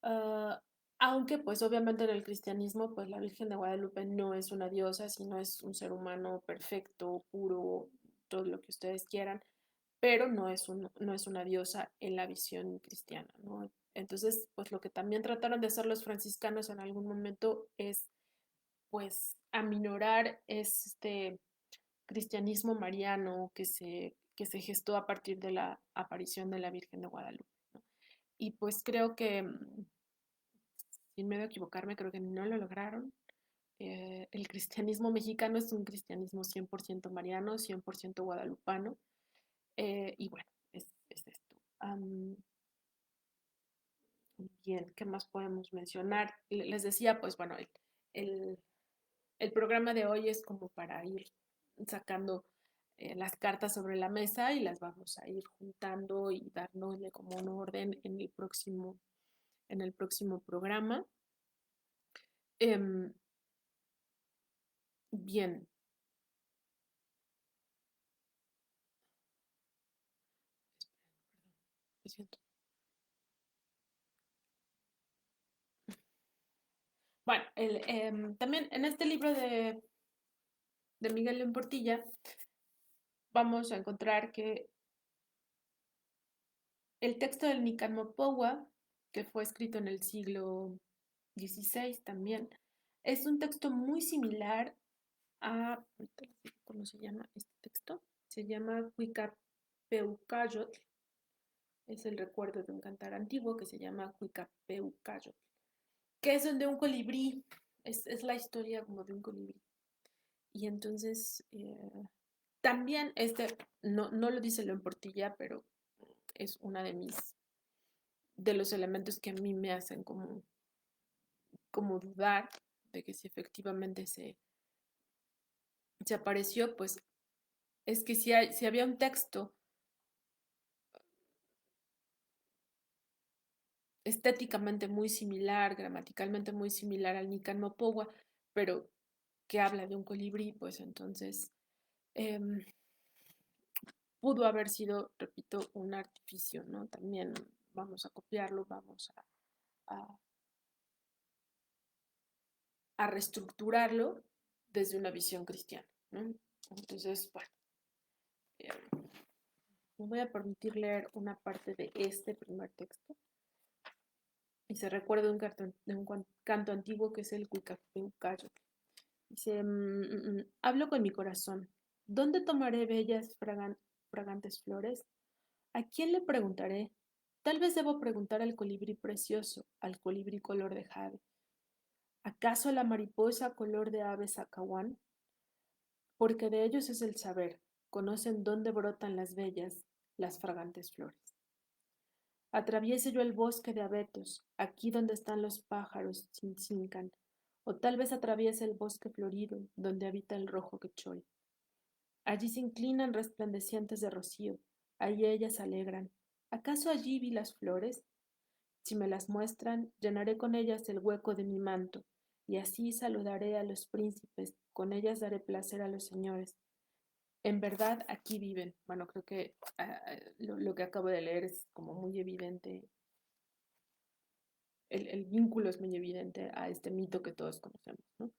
Ah, aunque pues obviamente en el cristianismo pues la Virgen de Guadalupe no es una diosa, sino es un ser humano perfecto, puro, todo lo que ustedes quieran, pero no es una diosa en la visión cristiana, ¿no? Entonces, pues lo que también trataron de hacer los franciscanos en algún momento es pues aminorar este cristianismo mariano que se gestó a partir de la aparición de la Virgen de Guadalupe, ¿no? Y pues creo que sin miedo a equivocarme, creo que no lo lograron. El cristianismo mexicano es un cristianismo 100% mariano, 100% guadalupano. Y bueno, es esto. Bien, ¿qué más podemos mencionar? Les decía, pues bueno, el, el programa de hoy es como para ir sacando las cartas sobre la mesa y las vamos a ir juntando y darnosle como un orden en el próximo programa. Em, bien, lo siento. Bueno, también en este libro de Miguel León Portilla vamos a encontrar que el texto del Nicanor, que fue escrito en el siglo XVI también, es un texto muy similar a, ¿cómo se llama este texto? Se llama Huicapeucayotl, es el recuerdo de un cantar antiguo que se llama Huicapeucayotl, que es el de un colibrí, es la historia como de un colibrí. Y entonces, también no lo dice León Portilla, pero es una de los elementos que a mí me hacen como dudar de que si efectivamente se apareció, pues es que si había un texto estéticamente muy similar, gramaticalmente muy similar al Nican Mopowa, pero que habla de un colibrí, pues entonces em, pudo haber sido, repito, un artificio, ¿no? También vamos a copiarlo, vamos a, a reestructurarlo desde una visión cristiana, ¿no? Entonces, bueno, me voy a permitir leer una parte de este primer texto y se recuerda de un canto antiguo que es el Cuicapeucayotl. Dice, hablo con mi corazón. ¿Dónde tomaré bellas fragantes flores? ¿A quién le preguntaré? Tal vez debo preguntar al colibrí precioso, al colibrí color de jade. ¿Acaso la mariposa color de ave zacahuán? Porque de ellos es el saber, conocen dónde brotan las bellas, las fragantes flores. Atraviese yo el bosque de abetos, aquí donde están los pájaros cincan, o tal vez atraviese el bosque florido, donde habita el rojo quechoy. Allí se inclinan resplandecientes de rocío, allí ellas alegran. ¿Acaso allí vi las flores? Si me las muestran, llenaré con ellas el hueco de mi manto, y así saludaré a los príncipes, con ellas daré placer a los señores. En verdad, aquí viven. Bueno, creo que lo que acabo de leer es como muy evidente, el vínculo es muy evidente a este mito que todos conocemos, ¿no?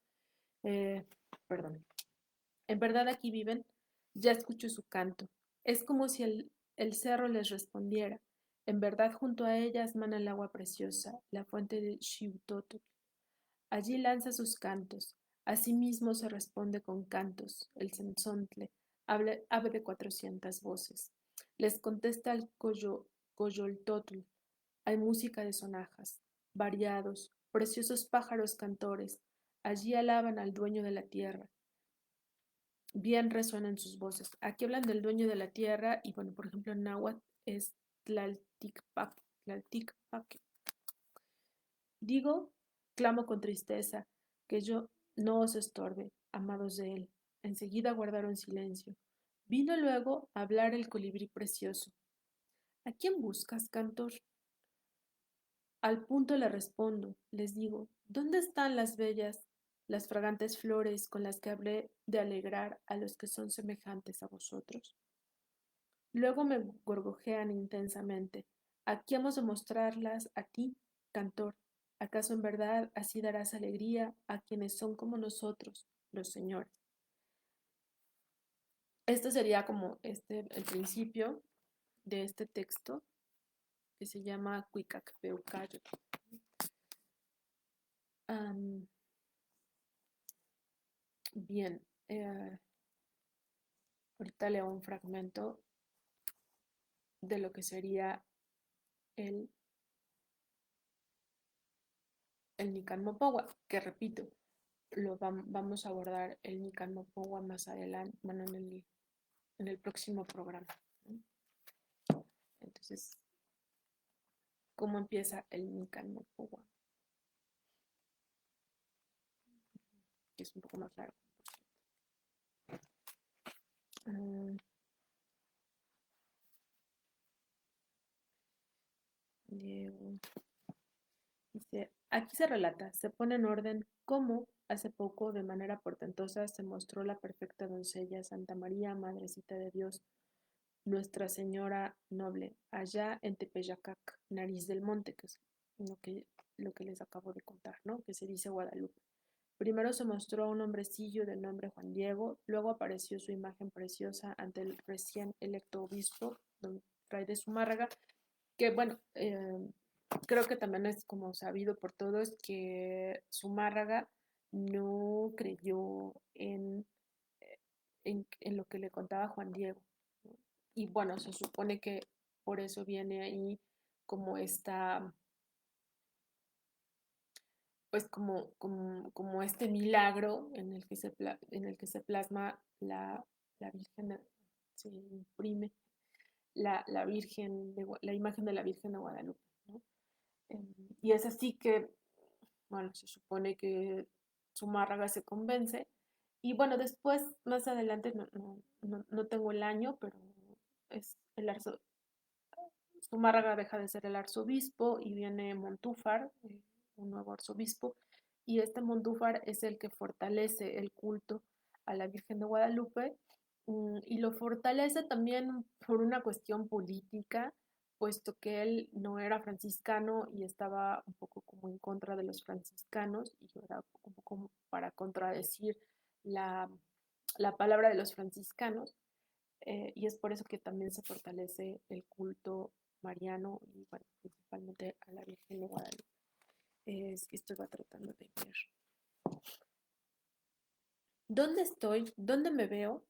Eh, Perdón. En verdad aquí viven, ya escucho su canto. Es como si el cerro les respondiera. En verdad junto a ellas mana el agua preciosa, la fuente de Xiuhtotl. Allí lanza sus cantos. Asimismo se responde con cantos. El sensontle, ave de 400 voces. Les contesta el coyoltotl. Hay música de sonajas, variados, preciosos pájaros cantores. Allí alaban al dueño de la tierra. Bien resuenan sus voces. Aquí hablan del dueño de la tierra y bueno, por ejemplo, en náhuatl es Tlalticpac. Digo, clamo con tristeza, que yo no os estorbe, amados de él. Enseguida guardaron silencio. Vino luego a hablar el colibrí precioso. ¿A quién buscas, cantor? Al punto le respondo, les digo, ¿dónde están las bellas, las fragantes flores con las que hablé de alegrar a los que son semejantes a vosotros? Luego me gorgojean intensamente. Aquí hemos de mostrarlas a ti, cantor. ¿Acaso en verdad así darás alegría a quienes son como nosotros, los señores? Esto sería como el principio de este texto que se llama Cuicacpeucayo. Am, bien, ahorita leo un fragmento de lo que sería el, el Nican Mopowa, que repito, vamos a abordar el Nican Mopowa más adelante, bueno, en el próximo programa, ¿no? Entonces, ¿cómo empieza el Nican Mopowa? Que es un poco más largo. Um, Diego. Dice, aquí se relata, se pone en orden cómo hace poco, de manera portentosa, se mostró la perfecta doncella Santa María, Madrecita de Dios, Nuestra Señora Noble, allá en Tepeyacac, Nariz del Monte, que es lo que les acabo de contar, ¿no? Que se dice Guadalupe. Primero se mostró un hombrecillo de nombre Juan Diego, luego apareció su imagen preciosa ante el recién electo obispo, don Fray de Zumárraga, que bueno, creo que también es como sabido por todos que Zumárraga no creyó en lo que le contaba Juan Diego, ¿no? Y bueno, se supone que por eso viene ahí como esta, pues como este milagro en el que se plasma la Virgen, se imprime la Virgen, la imagen de la Virgen de Guadalupe, ¿no? Y es así que, bueno, se supone que Zumárraga se convence. Y bueno, después, más adelante, no tengo el año, pero es el Zumárraga deja de ser el arzobispo y viene Montúfar, un nuevo arzobispo, y este Montúfar es el que fortalece el culto a la Virgen de Guadalupe, y lo fortalece también por una cuestión política, puesto que él no era franciscano y estaba un poco como en contra de los franciscanos, y era un poco como para contradecir la, la palabra de los franciscanos, y es por eso que también se fortalece el culto mariano y bueno, principalmente a la Virgen de Guadalupe. Es que estoy tratando de ver. ¿Dónde estoy? ¿Dónde me veo?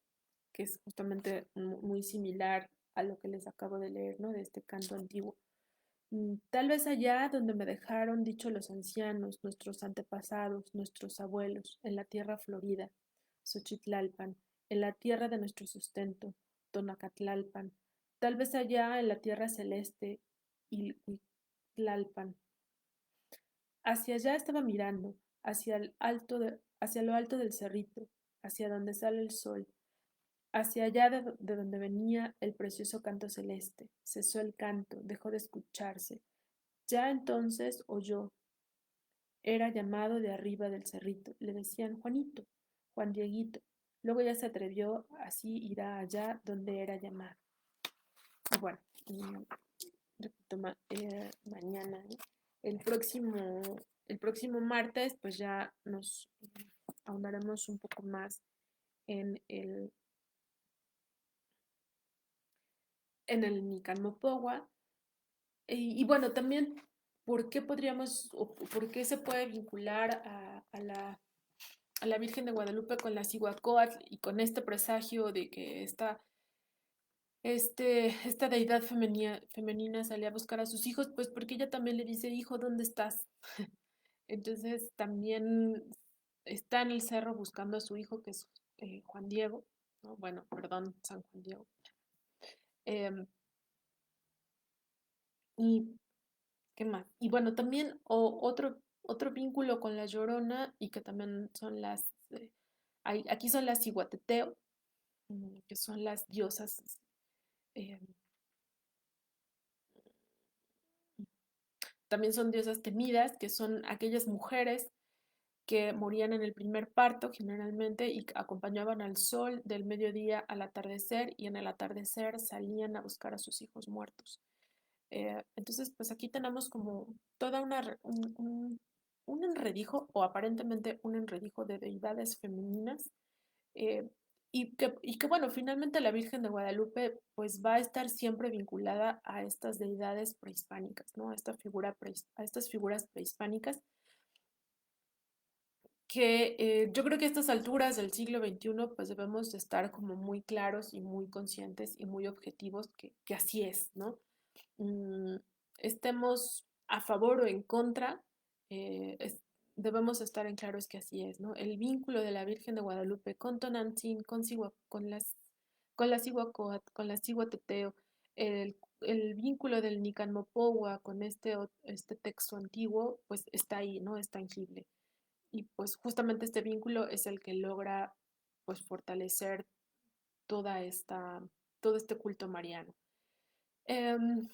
Que es justamente muy similar a lo que les acabo de leer, ¿no? De este canto antiguo. Tal vez allá donde me dejaron dicho los ancianos, nuestros antepasados, nuestros abuelos, en la tierra florida, Xochitlalpan, en la tierra de nuestro sustento, Tonacatlalpan, tal vez allá en la tierra celeste, Ilhuitlalpan. Hacia allá estaba mirando, hacia lo alto del cerrito, hacia donde sale el sol, hacia allá de donde venía el precioso canto celeste. Cesó el canto, dejó de escucharse. Ya entonces oyó, era llamado de arriba del cerrito. Le decían Juanito, Juan Dieguito. Luego ya se atrevió, así irá allá donde era llamado. Bueno, repito, mañana, ¿no? El próximo, el próximo martes, pues ya nos ahondaremos un poco más en el Nican Mopowa. Y bueno, también, ¿por qué podríamos, o por qué se puede vincular a la Virgen de Guadalupe con la Cihuacóatl y con este presagio de que esta deidad femenina salía a buscar a sus hijos? Pues porque ella también le dice, hijo, ¿dónde estás? Entonces también está en el cerro buscando a su hijo, que es Juan Diego, ¿no? Bueno, perdón, San Juan Diego. Em, y ¿qué más? Y bueno, también otro vínculo con la Llorona y que también son aquí son las Ciguateteo, que son las diosas, eh, también son diosas temidas, que son aquellas mujeres que morían en el primer parto generalmente y acompañaban al sol del mediodía al atardecer y en el atardecer salían a buscar a sus hijos muertos. Entonces, pues aquí tenemos como toda un enredijo o aparentemente un enredijo de deidades femeninas eh, y que, bueno, finalmente la Virgen de Guadalupe pues va a estar siempre vinculada a estas deidades prehispánicas, ¿no? A estas figuras prehispánicas que yo creo que a estas alturas del siglo XXI pues debemos de estar como muy claros y muy conscientes y muy objetivos que así es, ¿no? Mm, estemos a favor o en contra, eh, es- debemos estar en claro es que así es, ¿no? El vínculo de la Virgen de Guadalupe con Tonantzin, con la Cihuacóatl, con la Cihuateteo, el vínculo del Nican Mopohua con este texto antiguo, pues está ahí, ¿no? Es tangible. Y pues justamente este vínculo es el que logra pues fortalecer toda esta, todo este culto mariano. Em,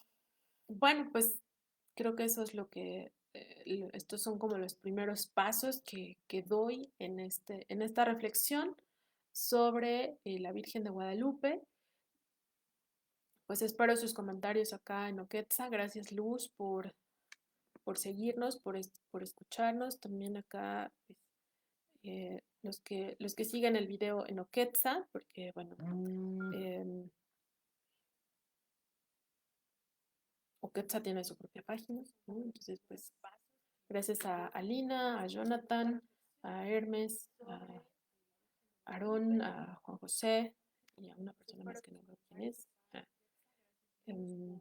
bueno, pues creo que eso es lo que, estos son como los primeros pasos que doy en esta reflexión sobre la Virgen de Guadalupe. Pues espero sus comentarios acá en Oquetza. Gracias Luz por seguirnos, por escucharnos. También acá pues, los que siguen el video en Oquetza, porque bueno, Oquetza tiene su propia página, ¿no? Entonces pues gracias a Alina, a Jonathan, a Hermes, a Aarón, a Juan José y a una persona más que no veo quién es. Em,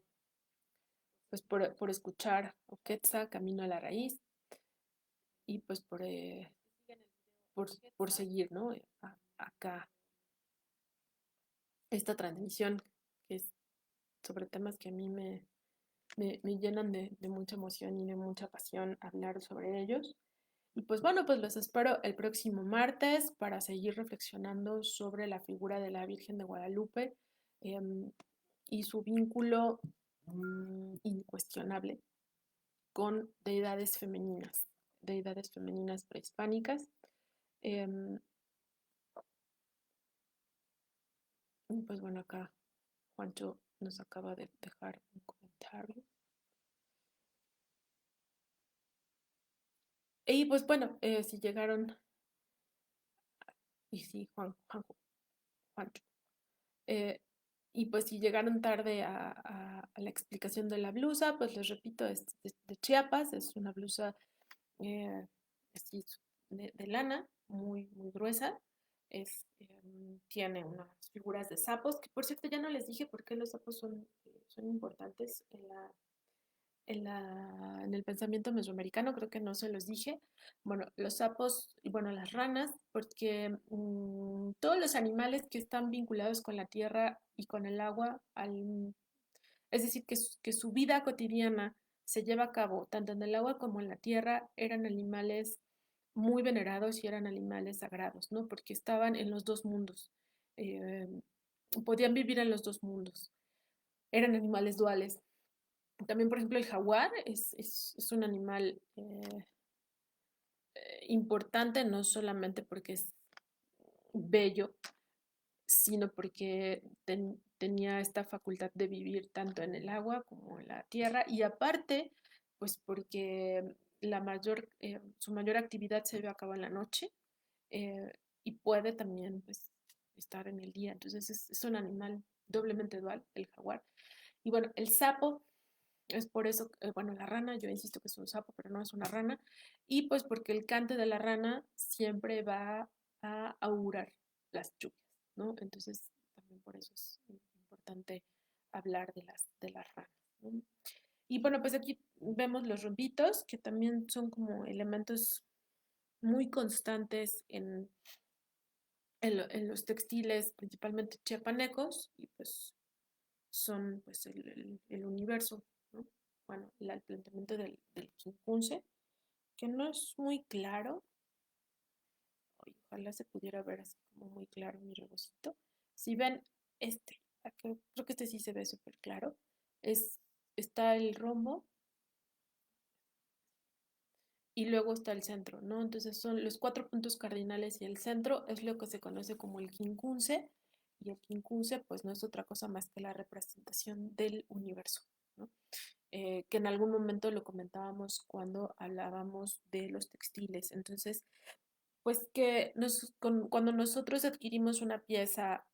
pues por escuchar Oquetza, Camino a la Raíz y pues por, por seguir, ¿no? Acá esta transmisión que es sobre temas que a mí me llenan de mucha emoción y de mucha pasión hablar sobre ellos. Y pues bueno, pues los espero el próximo martes para seguir reflexionando sobre la figura de la Virgen de Guadalupe eh, y su vínculo incuestionable con deidades femeninas prehispánicas. Eh, pues bueno, acá Juancho nos acaba de dejar un comentario. Y pues bueno, si llegaron, y sí, Juancho, Eh, y pues si llegaron tarde a la explicación de la blusa, pues les repito, es de Chiapas, es una blusa eh, así de lana, muy, muy gruesa. Tiene unas figuras de sapos, que por cierto ya no les dije por qué los sapos son importantes en el pensamiento mesoamericano, creo que no se los dije. Bueno, los sapos y bueno, las ranas, porque todos los animales que están vinculados con la tierra y con el agua, es decir, que su vida cotidiana se lleva a cabo tanto en el agua como en la tierra, eran animales muy venerados y eran animales sagrados, ¿no? Porque estaban en los dos mundos, eh, podían vivir en los dos mundos, eran animales duales. También, por ejemplo, el jaguar es un animal importante, no solamente porque es bello, sino porque tenía esta facultad de vivir tanto en el agua como en la tierra y aparte, pues porque su mayor actividad se ve a cabo en la noche eh, y puede también pues, estar en el día. Entonces es un animal doblemente dual, el jaguar. Y bueno, el sapo es por eso, bueno, la rana, yo insisto que es un sapo, pero no es una rana. Y pues porque el cante de la rana siempre va a augurar las lluvias, ¿no? Entonces también por eso es importante hablar de las ranas, ¿no? Y bueno, pues aquí vemos los rombitos, que también son como elementos muy constantes en los textiles, principalmente chiapanecos, y pues son pues el universo, ¿no? Bueno, el planteamiento del quincuce, que no es muy claro, ojalá se pudiera ver así como muy claro mi rebocito. Si ven creo que este sí se ve súper claro, es, está el rombo y luego está el centro, ¿no? Entonces son los 4 puntos cardinales y el centro es lo que se conoce como el quincunce, y el quincunce pues no es otra cosa más que la representación del universo, ¿no? Que en algún momento lo comentábamos cuando hablábamos de los textiles. Entonces, pues que cuando nosotros adquirimos una pieza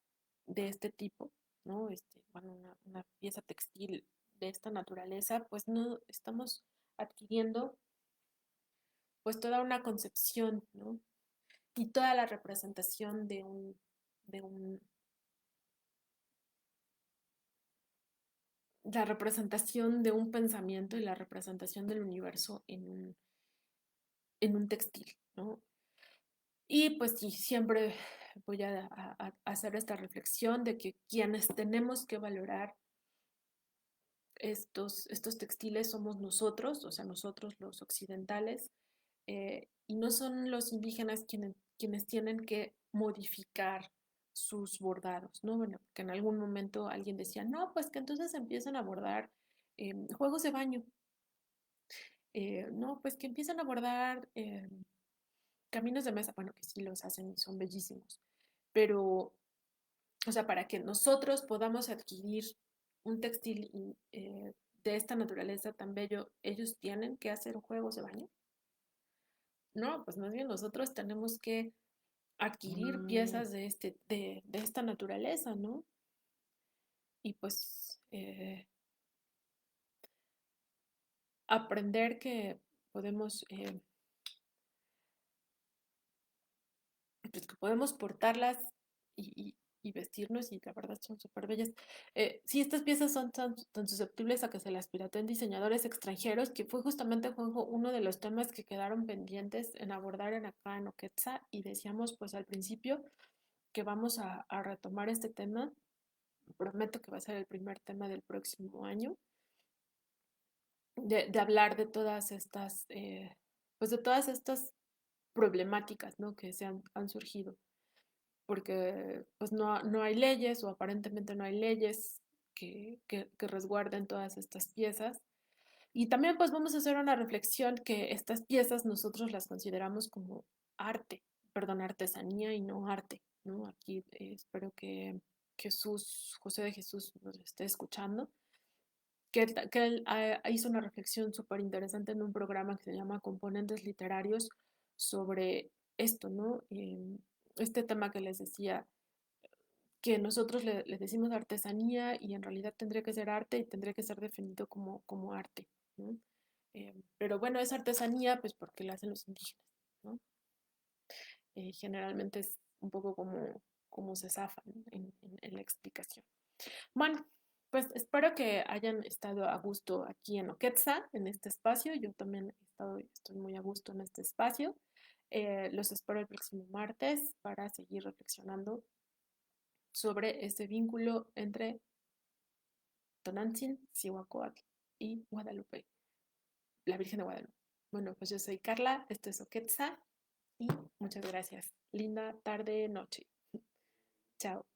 de este tipo, ¿no? Bueno, una pieza textil de esta naturaleza, pues no estamos adquiriendo pues toda una concepción, ¿no? Y toda la representación de un, la representación de un pensamiento y la representación del universo en un textil, ¿no? Y pues sí, siempre voy a hacer esta reflexión de que quienes tenemos que valorar estos textiles somos nosotros, o sea, nosotros los occidentales, y no son los indígenas quienes tienen que modificar sus bordados, ¿no? Bueno, que en algún momento alguien decía, no, pues que entonces empiezan a bordar juegos de baño, no, pues que empiezan a bordar caminos de mesa, bueno, que sí los hacen y son bellísimos, pero, o sea, para que nosotros podamos adquirir un textil de esta naturaleza tan bello, ellos tienen que hacer juegos de baño. No, pues más bien nosotros tenemos que adquirir piezas de esta naturaleza, ¿no? Y pues aprender que podemos, pues que podemos portarlas y vestirnos y la verdad son súper bellas. Sí, estas piezas son tan susceptibles a que se las pirateen diseñadores extranjeros, que fue justamente, Juanjo, uno de los temas que quedaron pendientes en abordar en acá en Oquetza, y decíamos pues al principio que vamos a retomar este tema. Prometo que va a ser el primer tema del próximo año, de hablar de todas estas, pues de todas estas problemáticas, ¿no? Que han surgido, porque pues no hay leyes o aparentemente no hay leyes que resguarden todas estas piezas. Y también pues vamos a hacer una reflexión que estas piezas nosotros las consideramos como arte, perdón, artesanía y no arte, ¿no? Aquí espero que José de Jesús nos esté escuchando, que él hizo una reflexión súper interesante en un programa que se llama Componentes Literarios sobre esto, ¿no? Este tema que les decía, que nosotros le decimos artesanía y en realidad tendría que ser arte y tendría que ser definido como arte, ¿no? Pero bueno, es artesanía pues porque la hacen los indígenas, ¿no? Generalmente es un poco como se zafan en la explicación. Bueno, pues espero que hayan estado a gusto aquí en Oquetza, en este espacio. Yo también estoy muy a gusto en este espacio. Los espero el próximo martes para seguir reflexionando sobre ese vínculo entre Tonantzin, Cihuacóatl y Guadalupe, la Virgen de Guadalupe. Bueno, pues yo soy Carla, esto es Oquetza y muchas gracias. Linda tarde, noche. Chao.